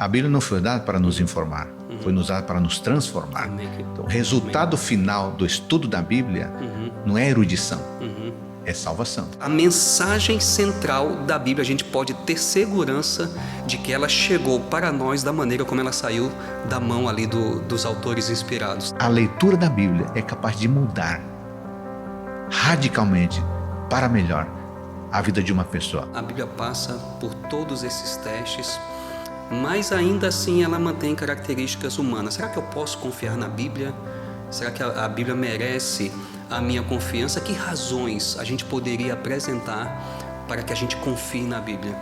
A Bíblia não foi dada para nos informar, foi nos dada para nos transformar. Então, o resultado final do estudo da Bíblia não é erudição, é salvação. A mensagem central da Bíblia, a gente pode ter segurança de que ela chegou para nós da maneira como ela saiu da mão ali dos autores inspirados. A leitura da Bíblia é capaz de mudar radicalmente para melhor a vida de uma pessoa. A Bíblia passa por todos esses testes, mas ainda assim ela mantém características humanas. Será que eu posso confiar na Bíblia? Será que a Bíblia merece a minha confiança? Que razões a gente poderia apresentar para que a gente confie na Bíblia?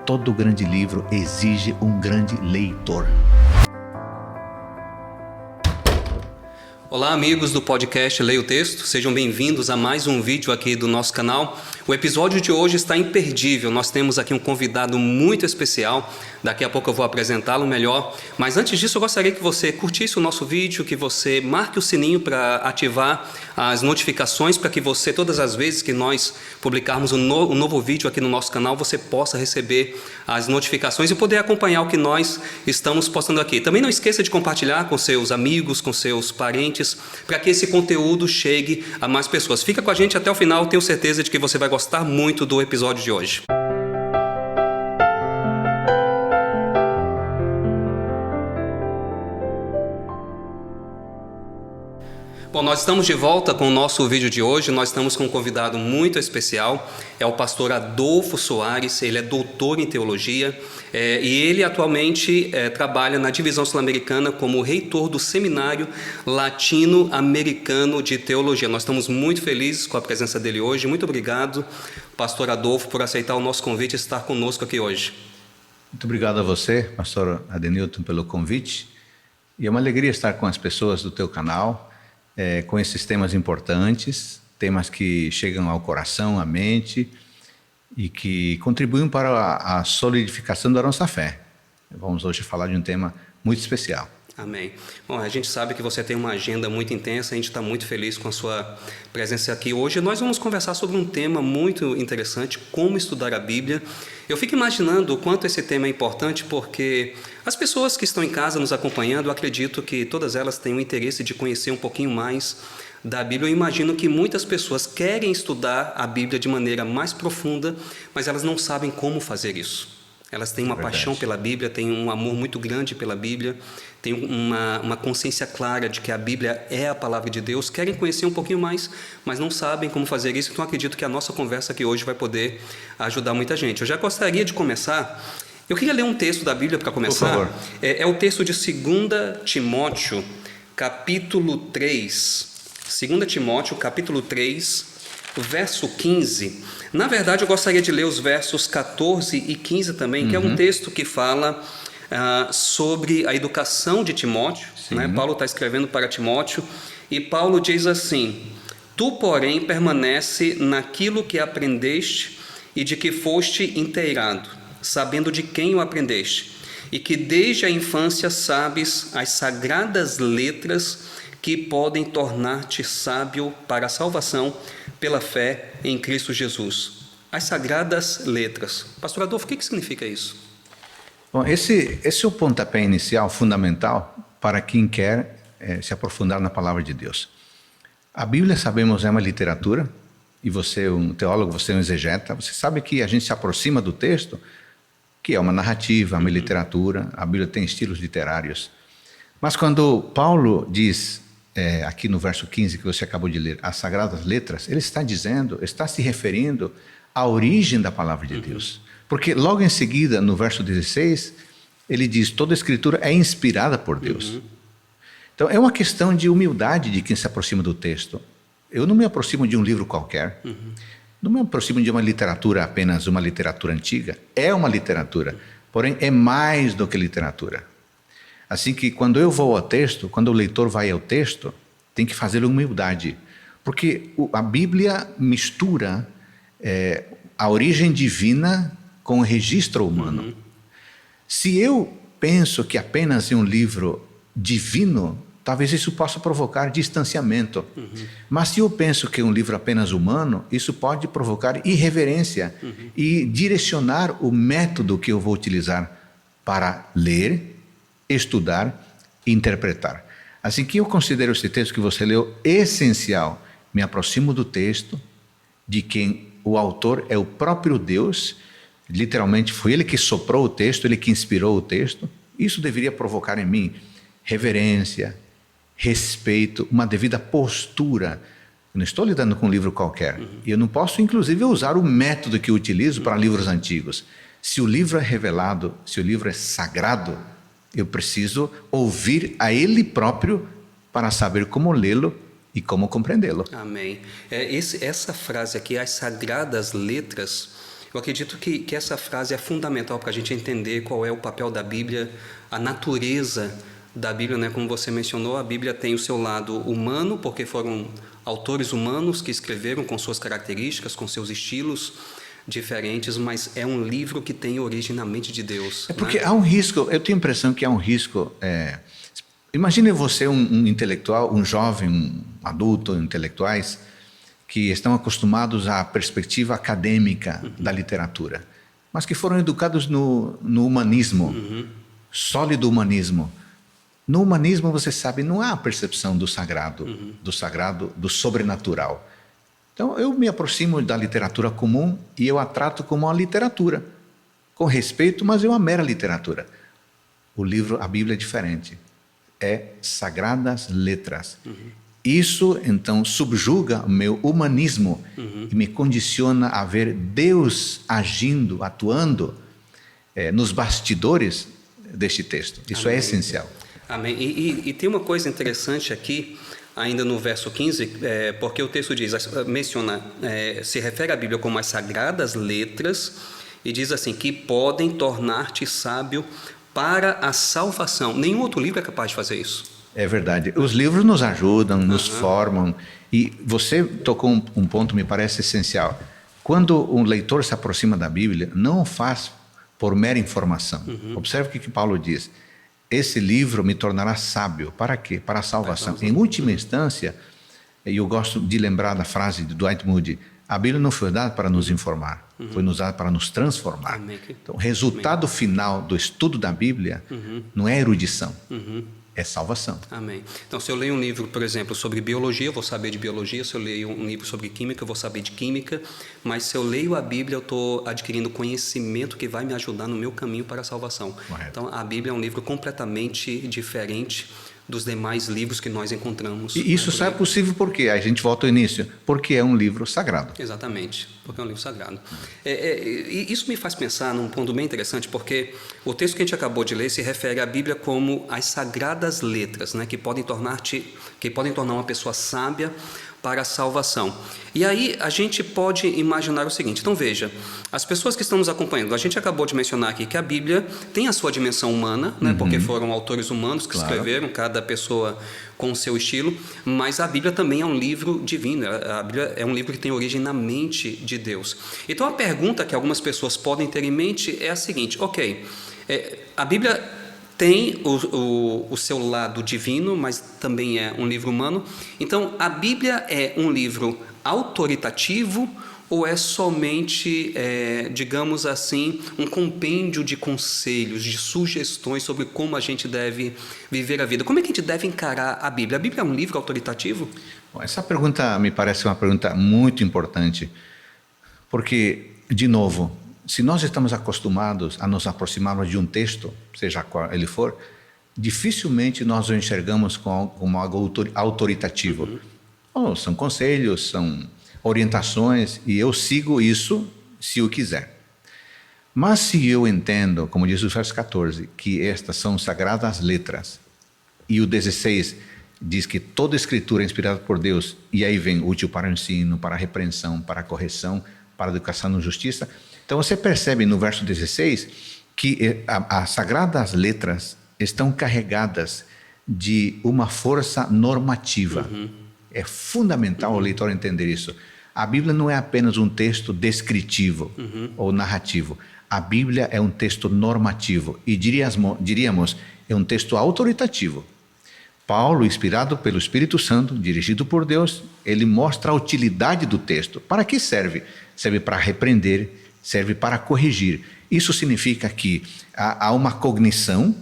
Todo grande livro exige um grande leitor. Olá, amigos do podcast Leia o Texto, sejam bem-vindos a mais um vídeo aqui do nosso canal. O episódio de hoje está imperdível, nós temos aqui um convidado muito especial, daqui a pouco eu vou apresentá-lo melhor, mas antes disso eu gostaria que você curtisse o nosso vídeo, que você marque o sininho para ativar as notificações, para que você, todas as vezes que nós publicarmos um novo vídeo aqui no nosso canal, você possa receber as notificações e poder acompanhar o que nós estamos postando aqui. Também não esqueça de compartilhar com seus amigos, com seus parentes, para que esse conteúdo chegue a mais pessoas. Fica com a gente até o final, tenho certeza de que você vai gostar muito do episódio de hoje. Bom, nós estamos de volta com o nosso vídeo de hoje. Nós estamos com um convidado muito especial, é o pastor Adolfo Soares. Ele é doutor em teologia e ele atualmente trabalha na divisão sul-americana como reitor do Seminário Latino-Americano de Teologia. Nós estamos muito felizes com a presença dele hoje. Muito obrigado, pastor Adolfo, por aceitar o nosso convite e estar conosco aqui hoje. Muito obrigado a você, pastor Adenilton, pelo convite. E é uma alegria estar com as pessoas do teu canal, com esses temas importantes, temas que chegam ao coração, à mente e que contribuem para a solidificação da nossa fé. Vamos hoje falar de um tema muito especial. Amém. Bom, a gente sabe que você tem uma agenda muito intensa, a gente está muito feliz com a sua presença aqui hoje. Nós vamos conversar sobre um tema muito interessante, como estudar a Bíblia. Eu fico imaginando o quanto esse tema é importante, porque as pessoas que estão em casa nos acompanhando, eu acredito que todas elas têm o interesse de conhecer um pouquinho mais da Bíblia. Eu imagino que muitas pessoas querem estudar a Bíblia de maneira mais profunda, mas elas não sabem como fazer isso. Elas têm uma paixão pela Bíblia, têm um amor muito grande pela Bíblia, têm uma consciência clara de que a Bíblia é a palavra de Deus, querem conhecer um pouquinho mais, mas não sabem como fazer isso. Então acredito que a nossa conversa aqui hoje vai poder ajudar muita gente. Eu já gostaria de começar, eu queria ler um texto da Bíblia para começar. Por favor. É o texto de 2 Timóteo, capítulo 3. 2 Timóteo, capítulo 3, verso 15. Na verdade, eu gostaria de ler os versos 14 e 15 também, que é um texto que fala sobre a educação de Timóteo. Né? Paulo está escrevendo para Timóteo, e Paulo diz assim: Tu, porém, permanece naquilo que aprendeste e de que foste inteirado, sabendo de quem o aprendeste, e que desde a infância sabes as sagradas letras que podem tornar-te sábio para a salvação pela fé em Cristo Jesus. As sagradas letras. Pastor Adolfo, o que significa isso? Bom, esse é o pontapé inicial fundamental para quem quer se aprofundar na palavra de Deus. A Bíblia, sabemos, é uma literatura, e você é um teólogo, você é um exegeta, você sabe que a gente se aproxima do texto, que é uma narrativa, uma literatura, a Bíblia tem estilos literários. Mas quando Paulo diz, aqui no verso 15 que você acabou de ler, as sagradas letras, ele está se referindo à origem da palavra de Deus. Porque logo em seguida, no verso 16, ele diz, toda a escritura é inspirada por Deus. Então é uma questão de humildade de quem se aproxima do texto. Eu não me aproximo de um livro qualquer, não me aproximo de uma literatura, apenas uma literatura antiga. É uma literatura, porém é mais do que literatura. Assim que quando eu vou ao texto, quando o leitor vai ao texto, tem que fazer humildade. Porque a Bíblia mistura a origem divina com o registro humano. Se eu penso que apenas é um livro divino, talvez isso possa provocar distanciamento. Mas se eu penso que é um livro apenas humano, isso pode provocar irreverência e direcionar o método que eu vou utilizar para ler, estudar e interpretar. Assim que eu considero esse texto que você leu essencial. Me aproximo do texto, de quem o autor é o próprio Deus, literalmente foi ele que soprou o texto, ele que inspirou o texto. Isso deveria provocar em mim reverência, respeito, uma devida postura. Eu não estou lidando com um livro qualquer. E eu não posso, inclusive, usar o método que eu utilizo para livros antigos. Se o livro é revelado, se o livro é sagrado, eu preciso ouvir a ele próprio para saber como lê-lo e como compreendê-lo. Amém. Essa frase aqui, as sagradas letras, eu acredito que essa frase é fundamental para a gente entender qual é o papel da Bíblia, a natureza da Bíblia, né? Como você mencionou, a Bíblia tem o seu lado humano, porque foram autores humanos que escreveram com suas características, com seus estilos diferentes, mas é um livro que tem origem na mente de Deus. É porque há um risco, eu tenho a impressão que há um risco. Imagine você um intelectual, um jovem, um adulto, intelectuais, que estão acostumados à perspectiva acadêmica da literatura, mas que foram educados no humanismo, sólido humanismo. No humanismo, você sabe, não há a percepção do sagrado, do sobrenatural. Então, eu me aproximo da literatura comum e eu a trato como uma literatura, com respeito, mas é uma mera literatura. A Bíblia é diferente. É sagradas letras. Isso, então, subjuga o meu humanismo e me condiciona a ver Deus agindo, atuando nos bastidores deste texto. Isso é essencial. Amém. E tem uma coisa interessante aqui, ainda no verso 15, porque o texto diz, se refere à Bíblia como as sagradas letras, e diz assim, que podem tornar-te sábio para a salvação. Nenhum outro livro é capaz de fazer isso. É verdade. Os livros nos ajudam, nos formam. E você tocou um ponto que me parece essencial. Quando um leitor se aproxima da Bíblia, não o faz por mera informação. Observe o que Paulo diz. Esse livro me tornará sábio. Para quê? Para a salvação. Em última instância, eu gosto de lembrar da frase de Dwight Moody, a Bíblia não foi dada para nos informar, foi nos dada para nos transformar. Amém. Então, o resultado final do estudo da Bíblia não é erudição, é salvação. Amém. Então, se eu leio um livro, por exemplo, sobre biologia, eu vou saber de biologia. Se eu leio um livro sobre química, eu vou saber de química. Mas se eu leio a Bíblia, eu estou adquirindo conhecimento que vai me ajudar no meu caminho para a salvação. Correto. Então, a Bíblia é um livro completamente diferente dos demais livros que nós encontramos. E isso só é possível porque, a gente volta ao início, porque é um livro sagrado. Exatamente, porque é um livro sagrado. E isso me faz pensar num ponto bem interessante, porque o texto que a gente acabou de ler se refere à Bíblia como as sagradas letras, né, que podem tornar uma pessoa sábia para a salvação. E aí a gente pode imaginar o seguinte, então veja, as pessoas que estão nos acompanhando, a gente acabou de mencionar aqui que a Bíblia tem a sua dimensão humana, né, porque foram autores humanos que escreveram, cada pessoa com o seu estilo, mas a Bíblia também é um livro divino, a Bíblia é um livro que tem origem na mente de Deus. Então a pergunta que algumas pessoas podem ter em mente é a seguinte, a Bíblia tem o seu lado divino, mas também é um livro humano. Então, a Bíblia é um livro autoritativo ou é somente, digamos assim, um compêndio de conselhos, de sugestões sobre como a gente deve viver a vida? Como é que a gente deve encarar a Bíblia? A Bíblia é um livro autoritativo? Bom, essa pergunta me parece uma pergunta muito importante, porque, de novo, se nós estamos acostumados a nos aproximarmos de um texto, seja qual ele for, dificilmente nós o enxergamos como algo autoritativo. São conselhos, são orientações, e eu sigo isso se eu quiser. Mas se eu entendo, como diz o verso 14, que estas são sagradas letras, e o 16 diz que toda escritura é inspirada por Deus, e aí vem útil para o ensino, para a repreensão, para a correção, para a educação na justiça. Então você percebe no verso 16 que as sagradas letras estão carregadas de uma força normativa. É fundamental o leitor entender isso. A Bíblia não é apenas um texto descritivo ou narrativo. A Bíblia é um texto normativo e diríamos é um texto autoritativo. Paulo, inspirado pelo Espírito Santo, dirigido por Deus, ele mostra a utilidade do texto. Para que serve? Serve para repreender, serve para corrigir. Isso significa que há uma cognição,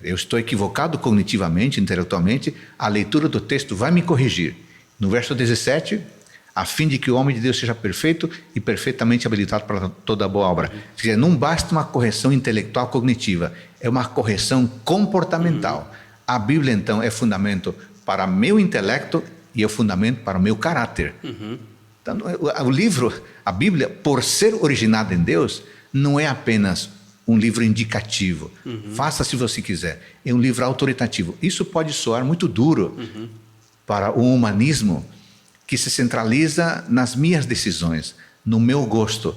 eu estou equivocado cognitivamente, intelectualmente, a leitura do texto vai me corrigir. No verso 17, a fim de que o homem de Deus seja perfeito e perfeitamente habilitado para toda boa obra. Quer dizer, não basta uma correção intelectual cognitiva, é uma correção comportamental. A Bíblia, então, é fundamento para meu intelecto e é o fundamento para o meu caráter. Então, o livro, a Bíblia, por ser originada em Deus, não é apenas um livro indicativo. Faça se você quiser. É um livro autoritativo. Isso pode soar muito duro para o humanismo que se centraliza nas minhas decisões, no meu gosto.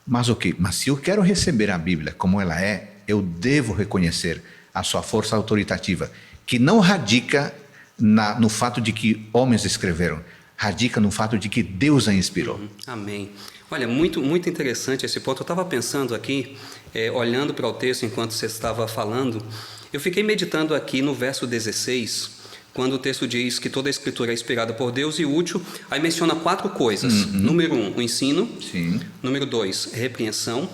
Mas o quê? Mas se eu quero receber a Bíblia como ela é, eu devo reconhecer a sua força autoritativa, que não radica no fato de que homens escreveram, radica no fato de que Deus a inspirou. Amém. Olha, muito interessante esse ponto. Eu estava pensando aqui, olhando para o texto enquanto você estava falando, eu fiquei meditando aqui no verso 16, quando o texto diz que toda a escritura é inspirada por Deus e útil, aí menciona 4 coisas. Número 1, o ensino. Sim. Número 2, repreensão.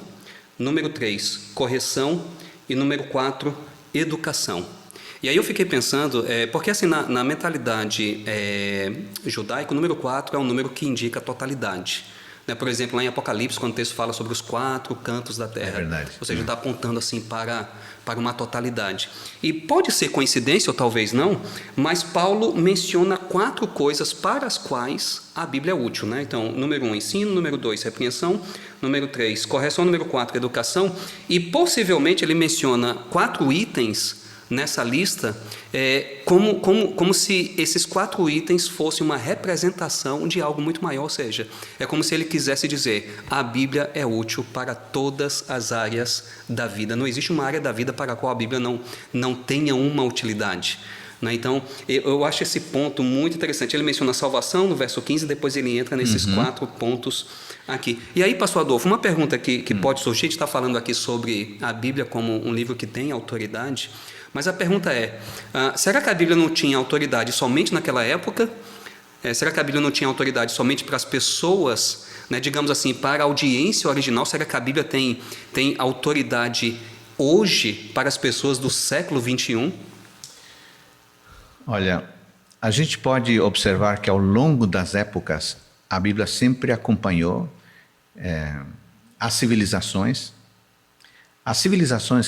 Número 3, correção. E número 4, educação. E aí eu fiquei pensando, porque assim, na mentalidade judaica, o número 4 é um número que indica a totalidade. Por exemplo, lá em Apocalipse, quando o texto fala sobre os 4 cantos da terra, é verdade. Ou seja, está apontando assim para uma totalidade. E pode ser coincidência, ou talvez não, mas Paulo menciona 4 coisas para as quais a Bíblia é útil. Então, número 1, ensino. Número 2, repreensão. Número 3, correção. Número 4, educação. E possivelmente ele menciona 4 itens nessa lista, como se esses 4 itens fossem uma representação de algo muito maior, ou seja, é como se ele quisesse dizer, a Bíblia é útil para todas as áreas da vida. Não existe uma área da vida para a qual a Bíblia não tenha uma utilidade. Então, eu acho esse ponto muito interessante. Ele menciona a salvação no verso 15, depois ele entra nesses 4 pontos aqui. E aí, pastor Adolfo, uma pergunta que pode surgir, a gente está falando aqui sobre a Bíblia como um livro que tem autoridade, mas a pergunta será que a Bíblia não tinha autoridade somente naquela época? Será que a Bíblia não tinha autoridade somente para as pessoas, digamos assim, para a audiência original? Será que a Bíblia tem autoridade hoje para as pessoas do século 21? Olha, a gente pode observar que ao longo das épocas, a Bíblia sempre acompanhou as civilizações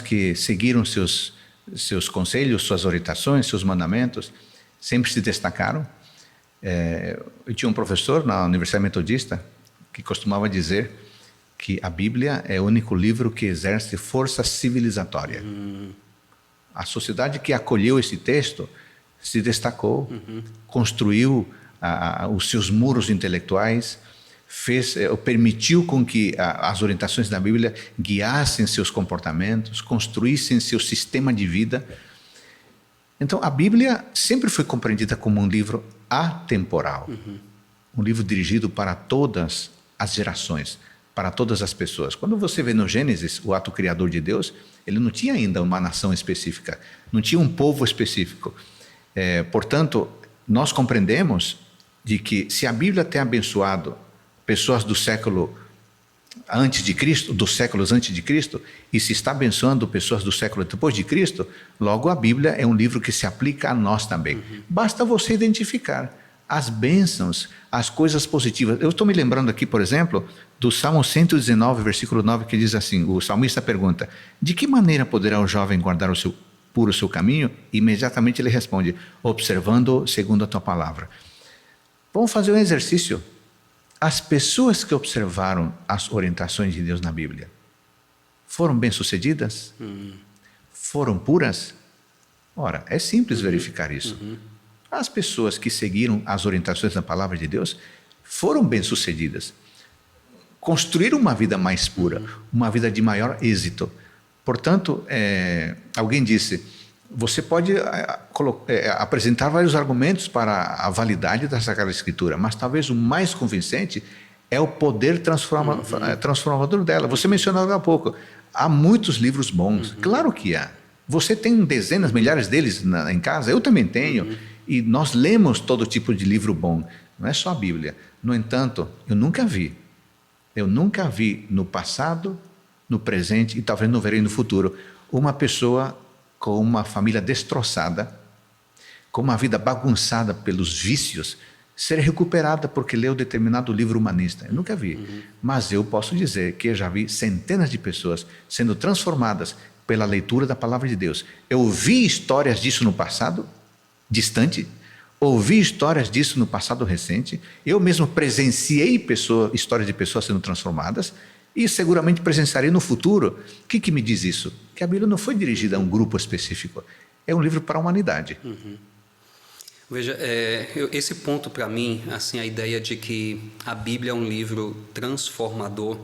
que seguiram seus conselhos, suas orientações, seus mandamentos, sempre se destacaram. Eu tinha um professor na Universidade Metodista que costumava dizer que a Bíblia é o único livro que exerce força civilizatória. A sociedade que acolheu esse texto se destacou, construiu os seus muros intelectuais, permitiu com que as orientações da Bíblia guiassem seus comportamentos, construíssem seu sistema de vida. Então, a Bíblia sempre foi compreendida como um livro atemporal, um livro dirigido para todas as gerações, para todas as pessoas. Quando você vê no Gênesis o ato criador de Deus, ele não tinha ainda uma nação específica, não tinha um povo específico. Portanto, nós compreendemos de que se a Bíblia tem abençoado pessoas do século antes de Cristo, dos séculos antes de Cristo, e se está abençoando pessoas do século depois de Cristo, logo a Bíblia é um livro que se aplica a nós também. Basta você identificar as bênçãos, as coisas positivas. Eu estou me lembrando aqui, por exemplo, do Salmo 119, versículo 9, que diz assim, o salmista pergunta, de que maneira poderá o jovem guardar o seu caminho? E imediatamente ele responde, observando segundo a tua palavra. Vamos fazer um exercício. As pessoas que observaram as orientações de Deus na Bíblia foram bem-sucedidas? Foram puras? Ora, é simples verificar isso. As pessoas que seguiram as orientações da palavra de Deus foram bem-sucedidas. Construíram uma vida mais pura, uma vida de maior êxito. Portanto, alguém disse, você pode apresentar vários argumentos para a validade da Sagrada Escritura, mas talvez o mais convincente é o poder transformador dela. Você mencionou há pouco, há muitos livros bons, claro que há. Você tem dezenas, milhares deles em casa, eu também tenho, e nós lemos todo tipo de livro bom, não é só a Bíblia. No entanto, eu nunca vi no passado, no presente e talvez não verei no futuro. Uma pessoa com uma família destroçada, com uma vida bagunçada pelos vícios, ser recuperada porque leu determinado livro humanista. Eu nunca vi. Mas eu posso dizer que eu já vi centenas de pessoas sendo transformadas pela leitura da palavra de Deus. Eu vi histórias disso no passado distante, ouvi histórias disso no passado recente, eu mesmo presenciei histórias de pessoas sendo transformadas e seguramente presenciarei no futuro. O que me diz isso? Que a Bíblia não foi dirigida a um grupo específico, é um livro para a humanidade. Veja, esse ponto para mim, assim, a ideia de que a Bíblia é um livro transformador,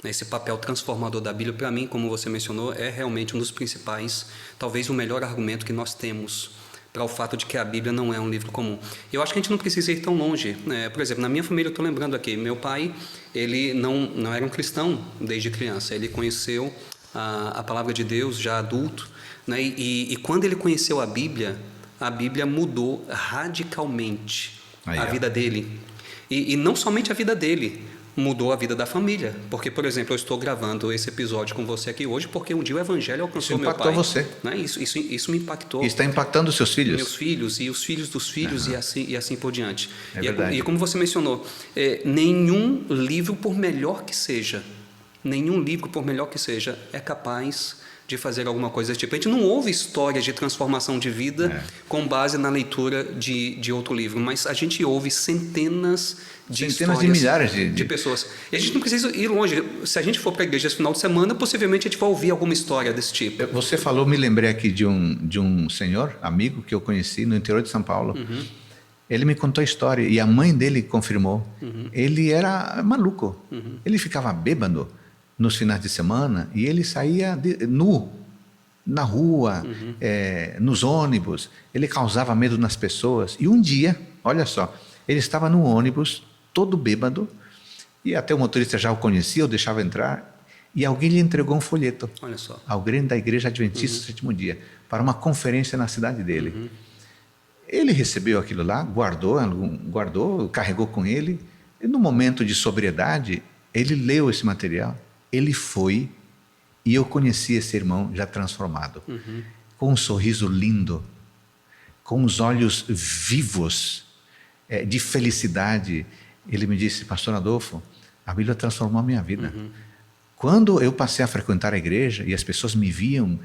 né, esse papel transformador da Bíblia, para mim, como você mencionou, é realmente um dos principais, talvez o melhor argumento que nós temos para o fato de que a Bíblia não é um livro comum. Eu acho que a gente não precisa ir tão longe, né? Por exemplo, na minha família, eu estou lembrando aqui, meu pai, ele não era um cristão desde criança, ele conheceu a palavra de Deus já adulto, né? E quando ele conheceu a Bíblia mudou radicalmente a vida dele. E não somente a vida dele, mudou a vida da família. Porque, por exemplo, eu estou gravando esse episódio com você aqui hoje porque um dia o Evangelho alcançou meu pai. Isso impactou você. Né? Isso me impactou. E está impactando os seus filhos. Meus filhos e os filhos dos filhos e assim por diante. Verdade. Como você mencionou, nenhum livro, por melhor que seja, é capaz de fazer alguma coisa desse tipo. A gente não ouve histórias de transformação de vida com base na leitura de outro livro, mas a gente ouve centenas de milhares de pessoas. E a gente não precisa ir longe. Se a gente for para a igreja esse final de semana, possivelmente a gente vai ouvir alguma história desse tipo. Você falou, me lembrei aqui de um senhor, amigo, que eu conheci no interior de São Paulo. Ele me contou a história e a mãe dele confirmou. Ele era maluco. Ele ficava bêbado nos finais de semana e ele saía nu na rua, nos ônibus. Ele causava medo nas pessoas. E um dia, olha só, ele estava no ônibus, todo bêbado, e até o motorista já o conhecia, o deixava entrar, e alguém lhe entregou um folheto. Olha só. Alguém da Igreja Adventista do Sétimo Dia, para uma conferência na cidade dele. Ele recebeu aquilo lá, guardou, carregou com ele, e no momento de sobriedade, ele leu esse material. Ele foi, e eu conheci esse irmão já transformado, com um sorriso lindo, com os olhos vivos, de felicidade. Ele me disse: Pastor Adolfo, a Bíblia transformou a minha vida. Quando eu passei a frequentar a igreja e as pessoas me viam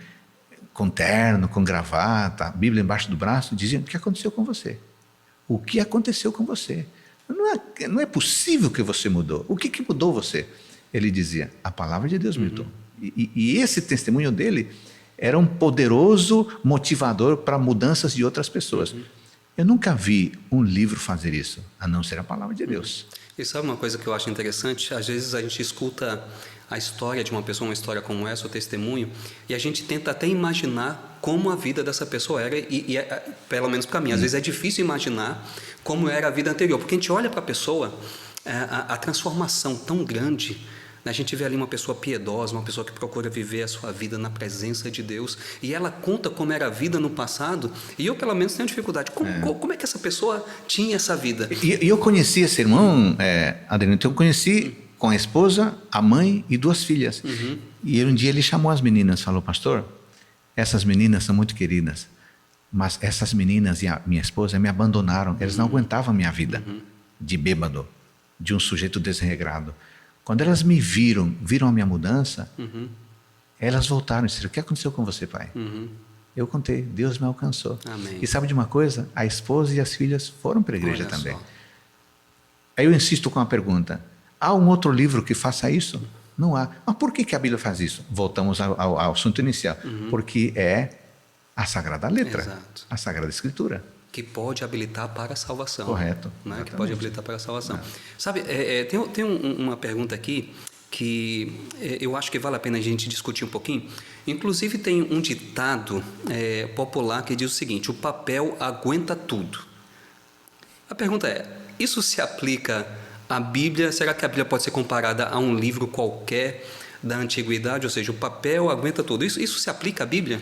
com terno, com gravata, a Bíblia embaixo do braço, diziam: o que aconteceu com você? O que aconteceu com você? Não é possível que você mudou. O que mudou você? Ele dizia: a palavra de Deus mudou. E esse testemunho dele era um poderoso motivador para mudanças de outras pessoas. Eu nunca vi um livro fazer isso, a não ser a palavra de Deus. E sabe uma coisa que eu acho interessante? Às vezes a gente escuta a história de uma pessoa, uma história como essa, o testemunho, e a gente tenta até imaginar como a vida dessa pessoa era, e pelo menos para mim, às vezes é difícil imaginar como era a vida anterior, porque a gente olha para a pessoa, a transformação tão grande. A gente vê ali uma pessoa piedosa, uma pessoa que procura viver a sua vida na presença de Deus, e ela conta como era a vida no passado, e eu pelo menos tenho dificuldade. Como é que essa pessoa tinha essa vida? E eu conheci esse irmão, Adriano, então eu conheci com a esposa, a mãe e 2 filhas. E um dia ele chamou as meninas, falou: pastor, essas meninas são muito queridas, mas essas meninas e a minha esposa me abandonaram, elas não aguentavam a minha vida de bêbado, de um sujeito desregrado. Quando elas me viram a minha mudança, elas voltaram e disseram: o que aconteceu com você, pai? Eu contei: Deus me alcançou. Amém. E sabe de uma coisa? A esposa e as filhas foram para a igreja Olha também. só. Aí eu insisto com a pergunta: há um outro livro que faça isso? Não há. Mas por que a Bíblia faz isso? Voltamos ao assunto inicial. Porque é a Sagrada Letra, Exato. a Sagrada Escritura. Que pode habilitar para a salvação. Correto. Né? Que pode habilitar para a salvação. Sabe, tem uma pergunta aqui que eu acho que vale a pena a gente discutir um pouquinho. Inclusive tem um ditado popular que diz o seguinte: o papel aguenta tudo. A pergunta é: isso se aplica à Bíblia? Será que a Bíblia pode ser comparada a um livro qualquer da antiguidade? Ou seja, o papel aguenta tudo. Isso se aplica à Bíblia?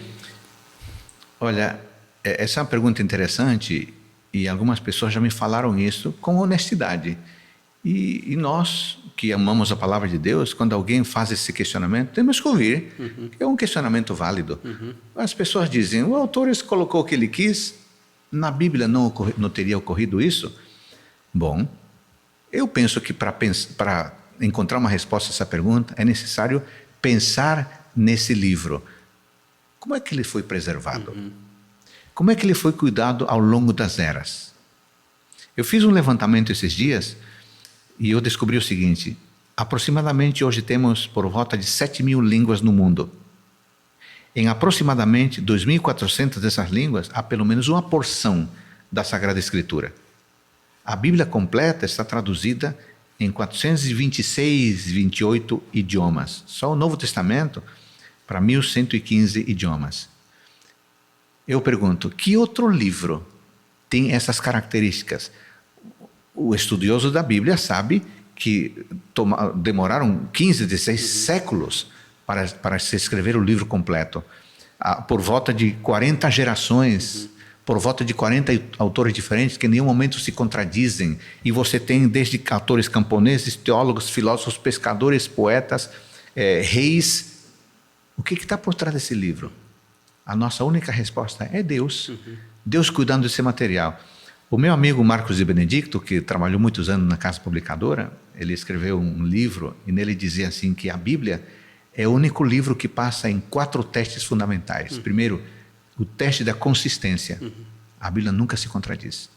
Olha, essa é uma pergunta interessante e algumas pessoas já me falaram isso com honestidade. E nós, que amamos a palavra de Deus, quando alguém faz esse questionamento, temos que ouvir. É um questionamento válido. As pessoas dizem, o autor colocou o que ele quis, na Bíblia não teria ocorrido isso? Bom, eu penso que para encontrar uma resposta a essa pergunta, é necessário pensar nesse livro. Como é que ele foi preservado? Como é que ele foi cuidado ao longo das eras? Eu fiz um levantamento esses dias e eu descobri o seguinte: aproximadamente hoje temos por volta de 7.000 línguas no mundo. Em aproximadamente 2.400 dessas línguas, há pelo menos uma porção da Sagrada Escritura. A Bíblia completa está traduzida em 426, 28 idiomas. Só o Novo Testamento para 1.115 idiomas. Eu pergunto, que outro livro tem essas características? O estudioso da Bíblia sabe que demoraram 15, 16 séculos para se escrever o livro completo. Por volta de 40 gerações, por volta de 40 autores diferentes que em nenhum momento se contradizem. E você tem desde autores camponeses, teólogos, filósofos, pescadores, poetas, reis. O que está por trás desse livro? A nossa única resposta é Deus. Deus cuidando desse material. O meu amigo Marcos de Benedicto, que trabalhou muitos anos na Casa Publicadora, ele escreveu um livro e nele dizia assim que a Bíblia é o único livro que passa em 4 testes fundamentais. Primeiro, o teste da consistência. A Bíblia nunca se contradiz.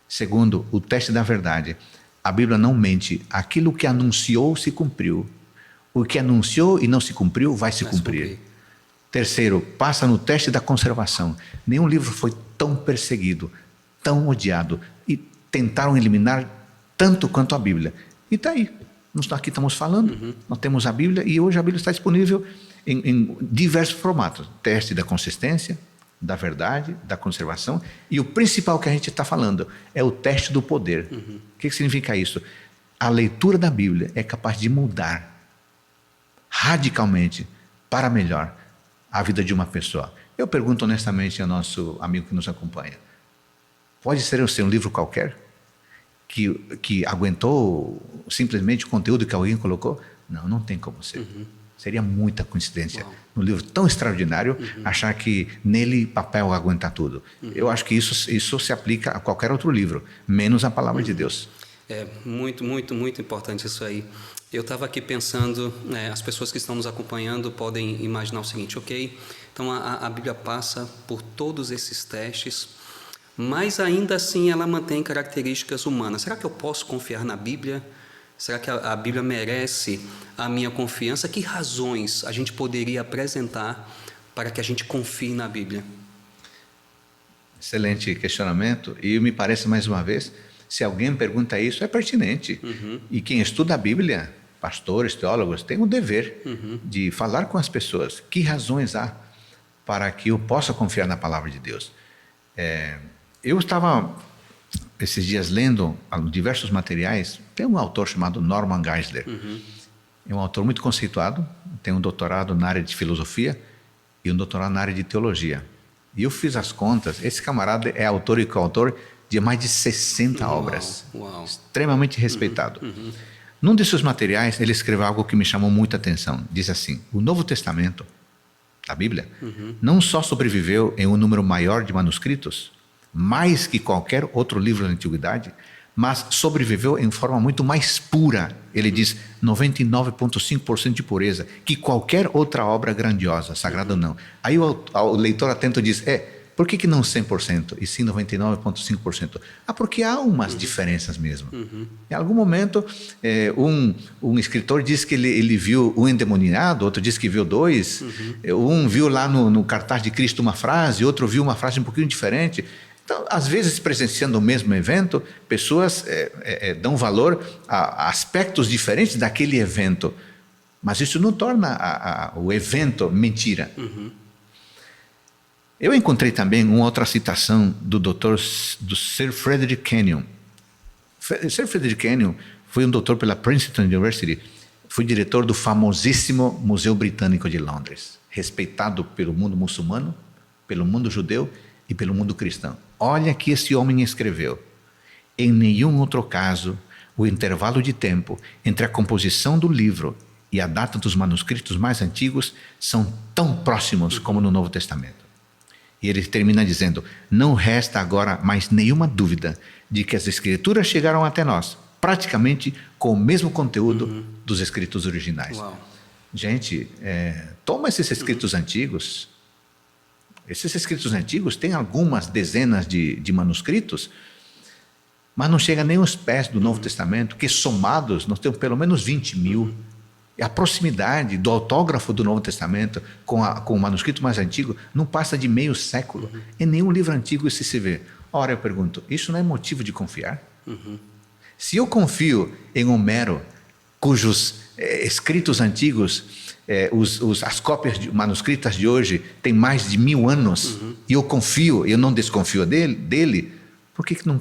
Segundo, o teste da verdade. A Bíblia não mente. Aquilo que anunciou se cumpriu. O que anunciou e não se cumpriu vai se cumprir. Terceiro, passa no teste da conservação. Nenhum livro foi tão perseguido, tão odiado e tentaram eliminar tanto quanto a Bíblia. E está aí. Nós aqui estamos falando, nós temos a Bíblia e hoje a Bíblia está disponível em diversos formatos. Teste da consistência, da verdade, da conservação e o principal que a gente está falando é o teste do poder. O que significa isso? A leitura da Bíblia é capaz de mudar radicalmente para melhor a vida de uma pessoa. Eu pergunto honestamente ao nosso amigo que nos acompanha, pode ser um livro qualquer que aguentou simplesmente o conteúdo que alguém colocou? Não, não tem como ser. Seria muita coincidência. Um livro tão extraordinário, achar que nele papel aguenta tudo. Eu acho que isso se aplica a qualquer outro livro, menos a palavra de Deus. É muito, muito, muito importante isso aí. Eu estava aqui pensando, as pessoas que estão nos acompanhando podem imaginar o seguinte, ok? Então a Bíblia passa por todos esses testes, mas ainda assim ela mantém características humanas. Será que eu posso confiar na Bíblia? Será que a Bíblia merece a minha confiança? Que razões a gente poderia apresentar para que a gente confie na Bíblia? Excelente questionamento. E me parece, mais uma vez, se alguém pergunta isso, é pertinente. E quem estuda a Bíblia, pastores, teólogos, tem o dever de falar com as pessoas. Que razões há para que eu possa confiar na palavra de Deus? Eu estava esses dias lendo diversos materiais. Tem um autor chamado Norman Geisler. É um autor muito conceituado, tem um doutorado na área de filosofia e um doutorado na área de teologia. E eu fiz as contas, esse camarada é autor e coautor de mais de 60 obras. Extremamente respeitado. Num desses materiais, ele escreveu algo que me chamou muita atenção. Diz assim, o Novo Testamento, a Bíblia, não só sobreviveu em um número maior de manuscritos, mais que qualquer outro livro da Antiguidade, mas sobreviveu em forma muito mais pura. Ele diz 99,5% de pureza, que qualquer outra obra grandiosa, sagrada ou não. Aí o leitor atento diz, por que não 100% e sim 99,5%? Porque há umas diferenças mesmo. Em algum momento, um escritor diz que ele viu um endemoniado, outro diz que viu 2, um viu lá no cartaz de Cristo uma frase, outro viu uma frase um pouquinho diferente. Então, às vezes, presenciando o mesmo evento, pessoas dão valor a aspectos diferentes daquele evento. Mas isso não torna o evento mentira. Eu encontrei também uma outra citação do Sir Frederick Kenyon. Sir Frederick Kenyon foi um doutor pela Princeton University, foi diretor do famosíssimo Museu Britânico de Londres, respeitado pelo mundo muçulmano, pelo mundo judeu e pelo mundo cristão. Olha que esse homem escreveu. Em nenhum outro caso o intervalo de tempo entre a composição do livro e a data dos manuscritos mais antigos são tão próximos como no Novo Testamento. E ele termina dizendo: não resta agora mais nenhuma dúvida de que as Escrituras chegaram até nós, praticamente com o mesmo conteúdo dos escritos originais. Uau. Gente, toma esses escritos antigos. Esses escritos antigos têm algumas dezenas de manuscritos, mas não chega nem aos pés do Novo Testamento, que somados nós temos pelo menos 20 mil. E a proximidade do autógrafo do Novo Testamento com o manuscrito mais antigo não passa de meio século. Em nenhum livro antigo isso se vê. Ora, eu pergunto, isso não é motivo de confiar? Se eu confio em Homero, cujos escritos antigos, as cópias manuscritas de hoje têm mais de 1000 anos, e eu confio, eu não desconfio dele, por que não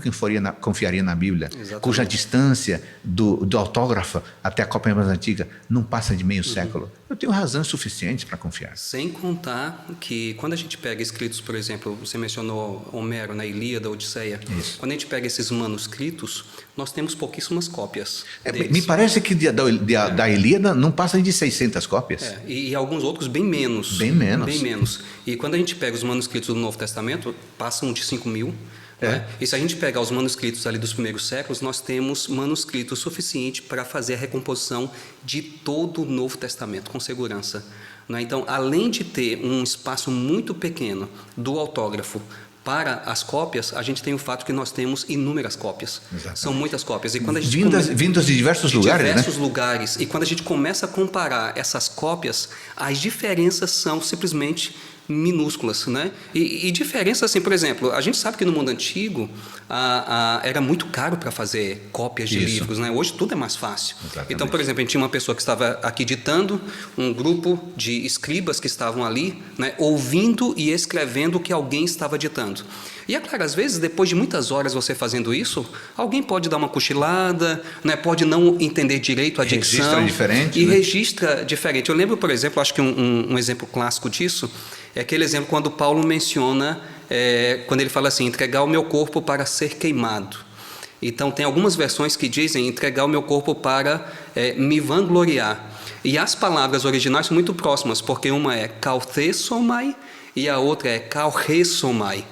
confiaria na Bíblia? Exatamente. Cuja distância do autógrafo até a cópia mais antiga não passa de meio século. Eu tenho razão suficiente para confiar. Sem contar que quando a gente pega escritos, por exemplo, você mencionou Homero, na Ilíada, Odisseia. Isso. Quando a gente pega esses manuscritos, nós temos pouquíssimas cópias deles. Me parece que da Ilíada não passa de 600 cópias. E alguns outros bem menos. Bem menos. Bem menos. E quando a gente pega os manuscritos do Novo Testamento, passam de 5.000. Né? E se a gente pegar os manuscritos ali dos primeiros séculos, nós temos manuscritos suficientes para fazer a recomposição de todo o Novo Testamento, com segurança. Né? Então, além de ter um espaço muito pequeno do autógrafo para as cópias, a gente tem o fato que nós temos inúmeras cópias. Exatamente. São muitas cópias. E quando a gente vindas de diversos lugares, diversos lugares. E quando a gente começa a comparar essas cópias, as diferenças são simplesmente minúsculas, né? E diferenças assim, por exemplo, a gente sabe que no mundo antigo era muito caro para fazer cópias de livros, né? Hoje tudo é mais fácil. Exatamente. Então, por exemplo, a gente tinha uma pessoa que estava aqui ditando, um grupo de escribas que estavam ali, né, ouvindo e escrevendo o que alguém estava ditando. E é claro, às vezes, depois de muitas horas você fazendo isso, alguém pode dar uma cochilada, né, pode não entender direito a dicção. Registra diferente. E né? registra diferente. Eu lembro, por exemplo, acho que um exemplo clássico disso é aquele exemplo quando Paulo menciona, quando ele fala assim, entregar o meu corpo para ser queimado. Então, tem algumas versões que dizem entregar o meu corpo para me vangloriar. E as palavras originais são muito próximas, porque uma é kauthesomai e a outra é kauchesomai.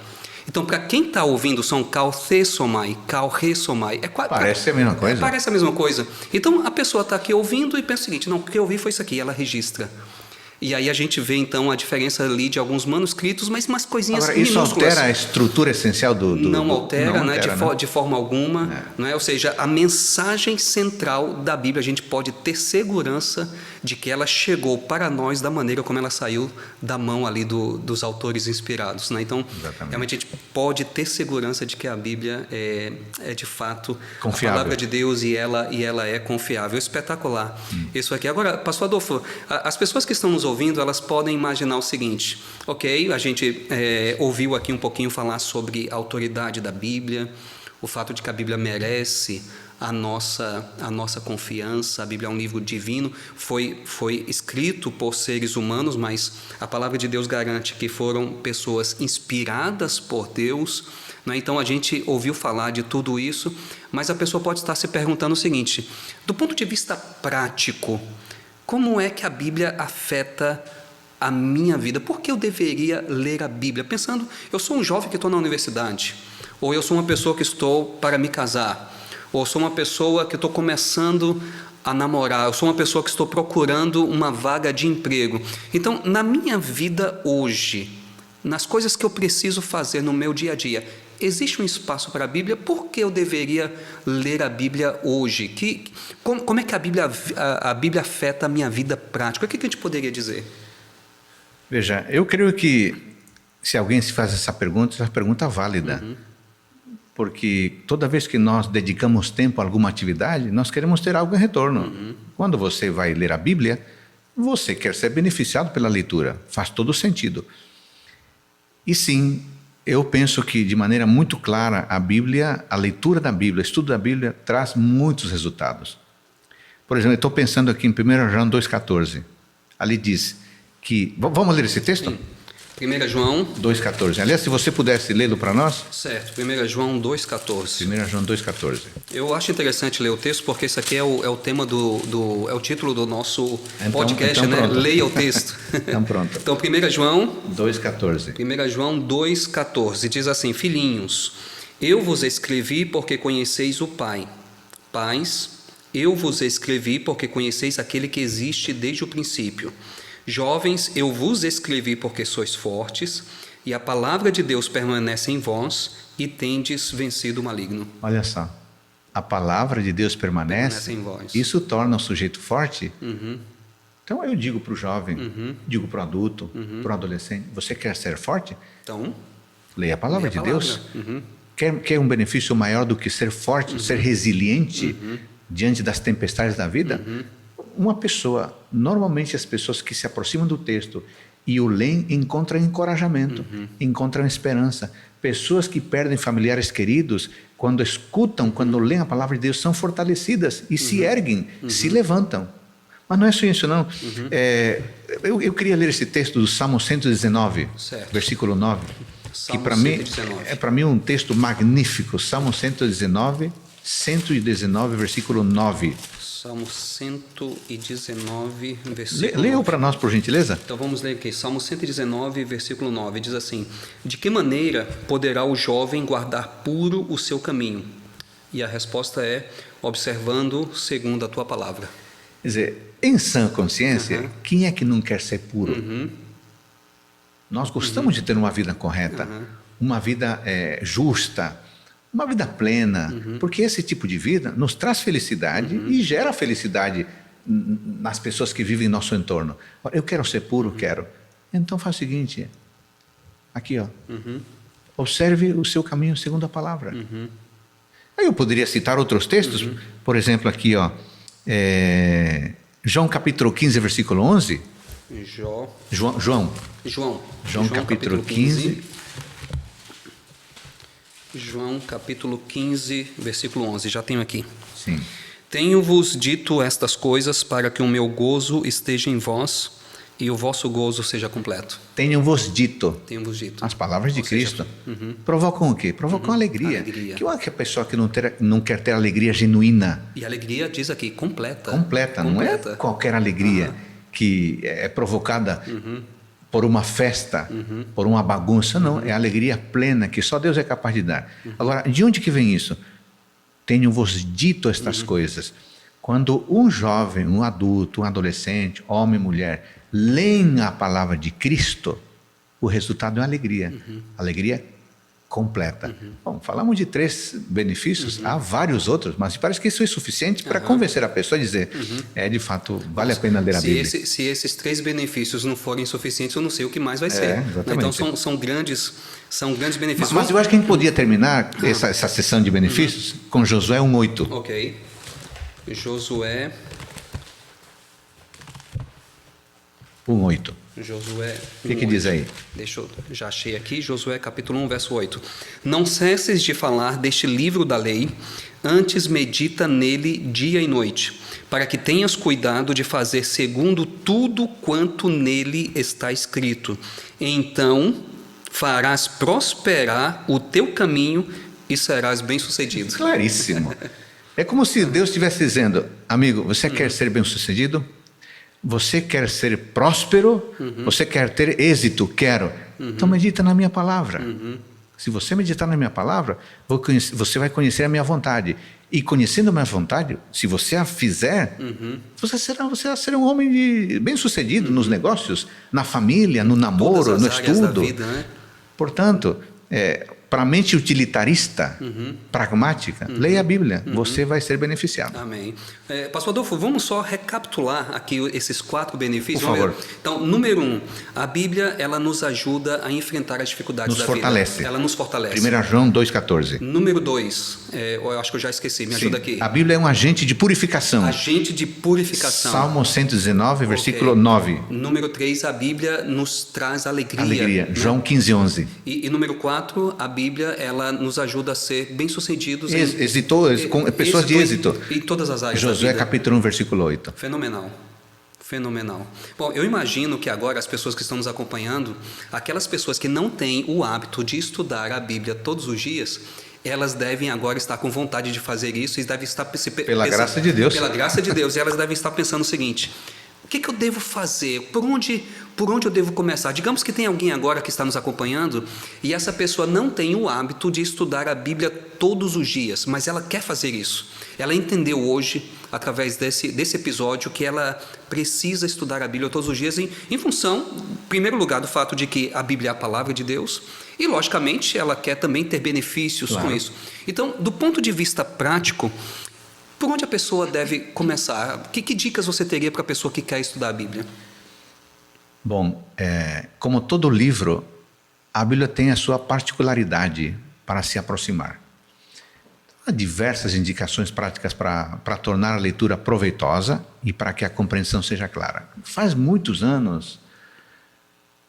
Então, para quem está ouvindo, são kauthesomai, kauchesomai. Parece a mesma coisa. Parece a mesma coisa. Então, a pessoa está aqui ouvindo e pensa o seguinte, não, o que eu ouvi foi isso aqui, ela registra. E aí a gente vê, então, a diferença ali de alguns manuscritos, mas umas coisinhas Agora, isso minúsculas. altera a estrutura essencial do... Não altera, né, né? de forma alguma. Né? Ou seja, a mensagem central da Bíblia, a gente pode ter segurança de que ela chegou para nós da maneira como ela saiu da mão ali dos autores inspirados. Né? Então, Exatamente. realmente a gente pode ter segurança de que a Bíblia é de fato confiável. A palavra de Deus e ela é confiável. Espetacular. Isso aqui. Agora, pastor Adolfo, as pessoas que estão nos ouvindo, elas podem imaginar o seguinte, ok, a gente ouviu aqui um pouquinho falar sobre a autoridade da Bíblia, o fato de que a Bíblia merece a nossa confiança, a Bíblia é um livro divino, foi escrito por seres humanos, mas a palavra de Deus garante que foram pessoas inspiradas por Deus, né? Então a gente ouviu falar de tudo isso, mas a pessoa pode estar se perguntando o seguinte, do ponto de vista prático, como é que a Bíblia afeta a minha vida? Por que eu deveria ler a Bíblia? Pensando, eu sou um jovem que estou na universidade, ou eu sou uma pessoa que estou para me casar, ou sou uma pessoa que estou começando a namorar, eu sou uma pessoa que estou procurando uma vaga de emprego. Então, na minha vida hoje, nas coisas que eu preciso fazer no meu dia a dia, existe um espaço para a Bíblia? Por que eu deveria ler a Bíblia hoje? Como é que a Bíblia afeta a minha vida prática? O que a gente poderia dizer? Veja, eu creio que se alguém se faz essa pergunta é válida. Porque toda vez que nós dedicamos tempo a alguma atividade, nós queremos ter algo em retorno. Quando você vai ler a Bíblia, você quer ser beneficiado pela leitura. Faz todo sentido. E sim, eu penso que de maneira muito clara a Bíblia, a leitura da Bíblia, o estudo da Bíblia traz muitos resultados. Por exemplo, eu estou pensando aqui em 1 João 2,14. Ali diz que... Vamos ler esse texto? Sim. 1 João. 2,14. Aliás, se você pudesse lê-lo para nós. Certo, 1 João 2,14. 1 João 2,14. Eu acho interessante ler o texto porque isso aqui é o tema é o título do nosso podcast, né? Pronto. Leia o texto. Então pronto. Então 1 João 2,14. 1 João 2,14 diz assim: Filhinhos, eu vos escrevi porque conheceis o Pai. Pais, eu vos escrevi porque conheceis aquele que existe desde o princípio. Jovens, eu vos escrevi porque sois fortes, e a palavra de Deus permanece em vós, e tendes vencido o maligno. Olha só, a palavra de Deus permanece em vós. Isso torna o sujeito forte. Uhum. Então eu digo para o jovem, digo para o adulto, para o adolescente: você quer ser forte? Então, leia a palavra de Deus. Uhum. Quer um benefício maior do que ser forte, ser resiliente diante das tempestades da vida? Uma pessoa, normalmente as pessoas que se aproximam do texto e o leem, encontram encorajamento, encontram esperança. Pessoas que perdem familiares queridos, quando escutam, quando leem a palavra de Deus, são fortalecidas e se erguem, se levantam. Mas não é só isso, não. Eu queria ler esse texto do Salmo 119, certo. versículo 9, Salmo que para mim é um texto magnífico. Salmo 119, versículo 9. Salmo 119, versículo 9. Leia para nós, por gentileza. Então vamos ler aqui. Salmo 119, versículo 9. Diz assim: De que maneira poderá o jovem guardar puro o seu caminho? E a resposta é: observando segundo a tua palavra. Quer dizer, em sã consciência, quem é que não quer ser puro? Nós gostamos de ter uma vida correta, uma vida justa, uma vida plena, porque esse tipo de vida nos traz felicidade e gera felicidade nas pessoas que vivem em nosso entorno. Eu quero ser puro, quero. Então faz o seguinte, aqui ó, observe o seu caminho segundo a palavra. Aí eu poderia citar outros textos, por exemplo aqui ó, João capítulo 15, versículo 11. João capítulo 15. João capítulo 15, versículo 11, já tenho aqui. Sim. Tenho-vos dito estas coisas para que o meu gozo esteja em vós e o vosso gozo seja completo. Tenho-vos dito. Tenho-vos dito. As palavras de Cristo provocam o quê? Provocam alegria. Que é a pessoa que não quer ter alegria genuína. E alegria diz aqui, completa. Completa. Não é qualquer alegria que é provocada por uma festa, por uma bagunça, não. É a alegria plena que só Deus é capaz de dar. Agora, de onde que vem isso? Tenho-vos dito estas coisas. Quando um jovem, um adulto, um adolescente, homem e mulher, leem a palavra de Cristo, o resultado é alegria. Alegria completa. Bom, falamos de 3 benefícios, há vários outros, mas parece que isso é suficiente para convencer a pessoa a dizer, de fato, vale a pena ler a Bíblia. Se esses 3 benefícios não forem suficientes, eu não sei o que mais vai ser. Então são grandes benefícios. Mas eu acho que a gente podia terminar essa sessão de benefícios com Josué 1:8. Ok. Josué 1:8. Josué 1:8. O que diz aí? Já achei aqui, Josué capítulo 1, verso 8. Não cesses de falar deste livro da lei, antes medita nele dia e noite, para que tenhas cuidado de fazer segundo tudo quanto nele está escrito. Então farás prosperar o teu caminho e serás bem-sucedido. Claríssimo. É como se Deus estivesse dizendo, amigo, você quer ser bem-sucedido? Você quer ser próspero? Você quer ter êxito? Quero. Então medita na minha palavra. Se você meditar na minha palavra, você vai conhecer a minha vontade. E conhecendo a minha vontade, se você a fizer, você será um homem bem-sucedido nos negócios, na família, no namoro, no estudo. Da vida, né? Portanto, para a mente utilitarista, pragmática, leia a Bíblia, você vai ser beneficiado. Amém. Pastor Adolfo, vamos só recapitular aqui esses 4 benefícios. Por favor. Então, número 1, a Bíblia ela nos ajuda a enfrentar as dificuldades da vida. Ela nos fortalece. 1 João 2,14. Número 2, eu acho que eu já esqueci, me ajuda aqui. A Bíblia é um agente de purificação. Agente de purificação. Salmo 119, versículo 9. Número 3, a Bíblia nos traz alegria. Né? João 15:11. E número 4, a Bíblia ela nos ajuda a ser bem-sucedidos. Pessoas de êxito. Em todas as áreas Josué da vida. capítulo 1, versículo 8. Fenomenal. Fenomenal. Bom, eu imagino que agora as pessoas que estão nos acompanhando, aquelas pessoas que não têm o hábito de estudar a Bíblia todos os dias, elas devem agora estar com vontade de fazer isso e devem estar pela graça de Deus. Pela graça de Deus, e elas devem estar pensando o seguinte: o que eu devo fazer? Por onde eu devo começar? Digamos que tem alguém agora que está nos acompanhando e essa pessoa não tem o hábito de estudar a Bíblia todos os dias, mas ela quer fazer isso. Ela entendeu hoje, através desse episódio, que ela precisa estudar a Bíblia todos os dias em função, em primeiro lugar, do fato de que a Bíblia é a palavra de Deus e, logicamente, ela quer também ter benefícios com isso. Então, do ponto de vista prático, por onde a pessoa deve começar? Que dicas você teria para a pessoa que quer estudar a Bíblia? Bom, como todo livro, a Bíblia tem a sua particularidade para se aproximar. Há diversas indicações práticas para tornar a leitura proveitosa e para que a compreensão seja clara. Faz muitos anos,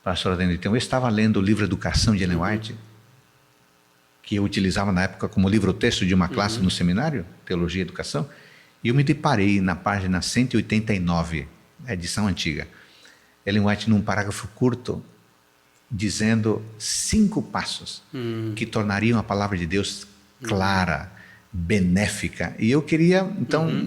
pastor Adenito, eu estava lendo o livro Educação de Ellen White, que eu utilizava na época como livro-texto de uma classe no seminário, Teologia e Educação, e eu me deparei na página 189, edição antiga, Ellen White, num parágrafo curto, dizendo 5 passos que tornariam a palavra de Deus clara, benéfica. E eu queria, então,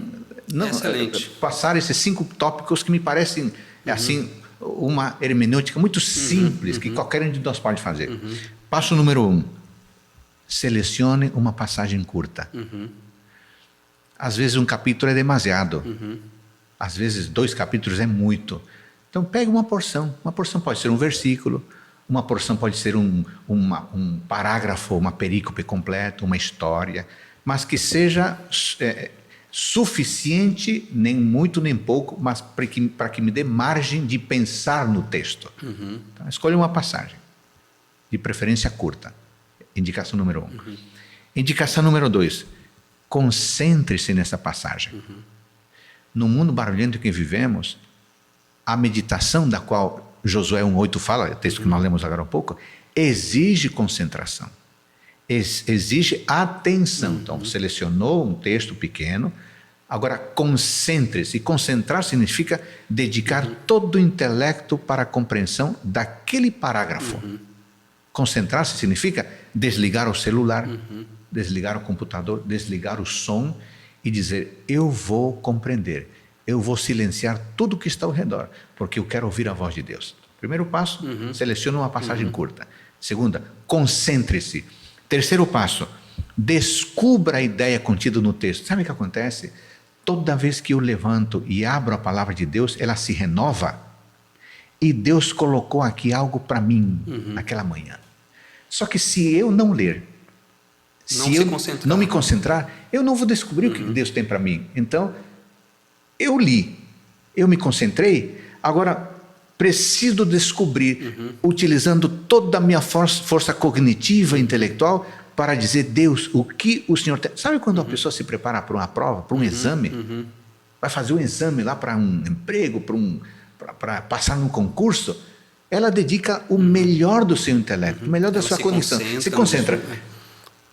passar esses 5 tópicos que me parecem, assim, uma hermenêutica muito simples, que qualquer um de nós pode fazer. Passo número 1. Selecione uma passagem curta. Às vezes um capítulo é demasiado. Às vezes 2 capítulos é muito. Então pegue uma porção. Uma porção pode ser um versículo, uma porção pode ser um parágrafo, uma perícope completa, uma história, mas que seja suficiente, nem muito nem pouco, mas para que me dê margem de pensar no texto. Então, escolha uma passagem, de preferência curta. Indicação número 1. Indicação número 2. Concentre-se nessa passagem. No mundo barulhento que vivemos, a meditação da qual Josué 1:8 fala, o texto que nós lemos agora há pouco, exige concentração, exige atenção. Então, selecionou um texto pequeno, agora concentre-se. Concentrar significa dedicar todo o intelecto para a compreensão daquele parágrafo. Concentrar-se significa desligar o celular, desligar o computador, desligar o som e dizer: eu vou compreender, eu vou silenciar tudo o que está ao redor, porque eu quero ouvir a voz de Deus. Primeiro passo, selecione uma passagem curta. Segunda, concentre-se. Terceiro passo, descubra a ideia contida no texto. Sabe o que acontece? Toda vez que eu levanto e abro a palavra de Deus, ela se renova. E Deus colocou aqui algo para mim naquela manhã. Só que se eu não ler, se eu não me concentrar, eu não vou descobrir o que Deus tem para mim. Então, eu li, eu me concentrei, agora preciso descobrir, utilizando toda a minha força cognitiva, intelectual, para dizer: Deus, o que o Senhor tem. Sabe quando a pessoa se prepara para uma prova, para um exame? Vai fazer um exame lá para um emprego, para passar num concurso? Ela dedica o melhor do seu intelecto, o melhor da sua cognição. Se concentra.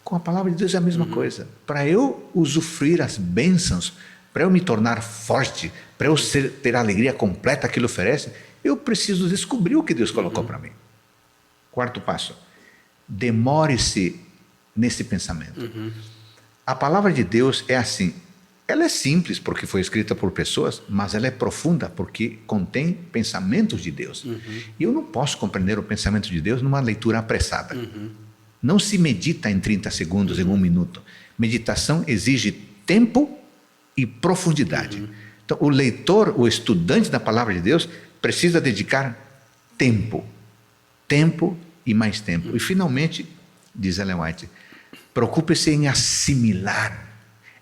Com a palavra de Deus é a mesma coisa. Para eu usufruir as bênçãos, para eu me tornar forte, para eu ter a alegria completa que Ele oferece, eu preciso descobrir o que Deus colocou para mim. Quarto passo, demore-se nesse pensamento. A palavra de Deus é assim, ela é simples porque foi escrita por pessoas, mas ela é profunda porque contém pensamentos de Deus. E eu não posso compreender o pensamento de Deus numa leitura apressada. Não se medita em 30 segundos, em 1 minuto. Meditação exige tempo e profundidade. Então, o leitor, o estudante da palavra de Deus, precisa dedicar tempo e mais tempo. E finalmente, diz Ellen White, preocupe-se em assimilar,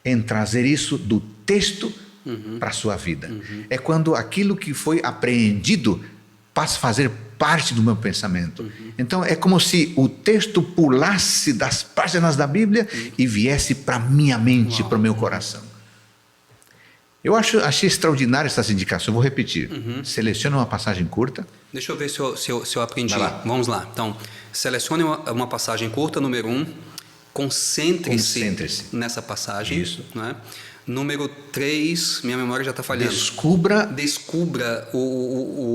em trazer isso do texto para a sua vida. É quando aquilo que foi apreendido passa a fazer parte do meu pensamento. Então, é como se o texto pulasse das páginas da Bíblia e viesse para a minha mente, para o meu coração. Eu achei extraordinário essas indicações. Eu vou repetir. Selecione uma passagem curta. Deixa eu ver se eu aprendi. Vamos lá. Então, selecione uma passagem curta, número 1. Concentre-se nessa passagem. Isso. Né? Número 3, minha memória já está falhando. Descubra